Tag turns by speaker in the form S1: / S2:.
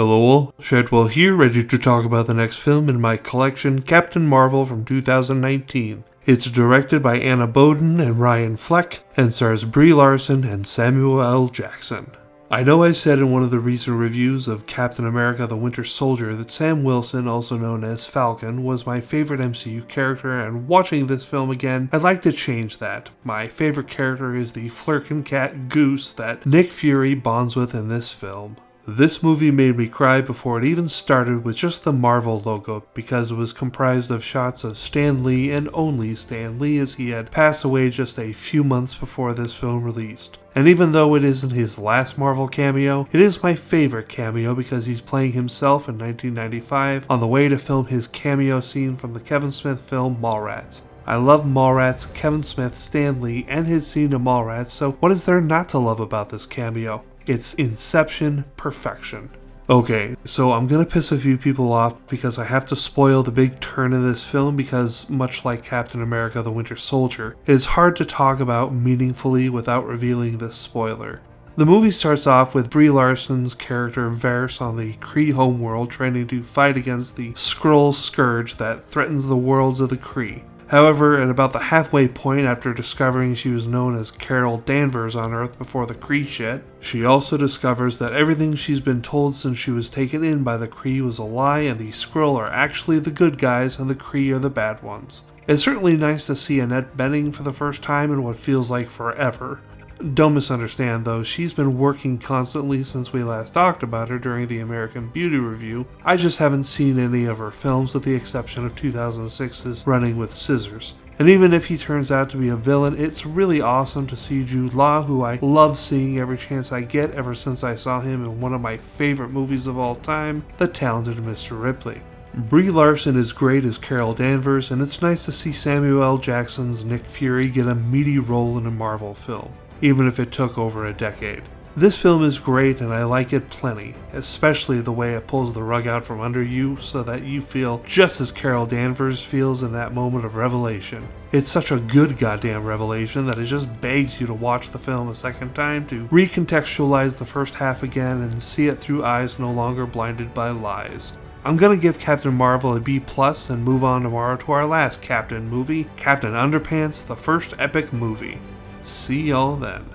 S1: Hello, Shadwell here, ready to talk about the next film in my collection, Captain Marvel from 2019. It's directed by Anna Boden and Ryan Fleck, and stars Brie Larson and Samuel L. Jackson. I know I said in one of the recent reviews of Captain America the Winter Soldier that Sam Wilson, also known as Falcon, was my favorite MCU character, and watching this film again, I'd like to change that. My favorite character is the Flurkin cat Goose that Nick Fury bonds with in this film. This movie made me cry before it even started with just the Marvel logo, because it was comprised of shots of Stan Lee and only Stan Lee, as he had passed away just a few months before this film released. And even though it isn't his last Marvel cameo, it is my favorite cameo because he's playing himself in 1995 on the way to film his cameo scene from the Kevin Smith film Mallrats. I love Mallrats, Kevin Smith, Stan Lee, and his scene in Mallrats, so what is there not to love about this cameo? It's Inception perfection. Okay, so I'm gonna piss a few people off because I have to spoil the big turn in this film because, much like Captain America the Winter Soldier, it is hard to talk about meaningfully without revealing this spoiler. The movie starts off with Brie Larson's character Varys on the Kree homeworld training to fight against the Skrull scourge that threatens the worlds of the Kree. However, at about the halfway point after discovering she was known as Carol Danvers on Earth before the Kree shit, she also discovers that everything she's been told since she was taken in by the Kree was a lie and the Skrull are actually the good guys and the Kree are the bad ones. It's certainly nice to see Annette Bening for the first time in what feels like forever. Don't misunderstand though, she's been working constantly since we last talked about her during the American Beauty review. I just haven't seen any of her films with the exception of 2006's Running with Scissors. And even if he turns out to be a villain, it's really awesome to see Jude Law, who I love seeing every chance I get ever since I saw him in one of my favorite movies of all time, The Talented Mr. Ripley. Brie Larson is great as Carol Danvers, and it's nice to see Samuel L. Jackson's Nick Fury get a meaty role in a Marvel film, even if it took over a decade. This film is great and I like it plenty, especially the way it pulls the rug out from under you so that you feel just as Carol Danvers feels in that moment of revelation. It's such a good goddamn revelation that it just begs you to watch the film a second time to recontextualize the first half again and see it through eyes no longer blinded by lies. I'm gonna give Captain Marvel a B+ and move on tomorrow to our last Captain movie, Captain Underpants, the first epic movie. See y'all then.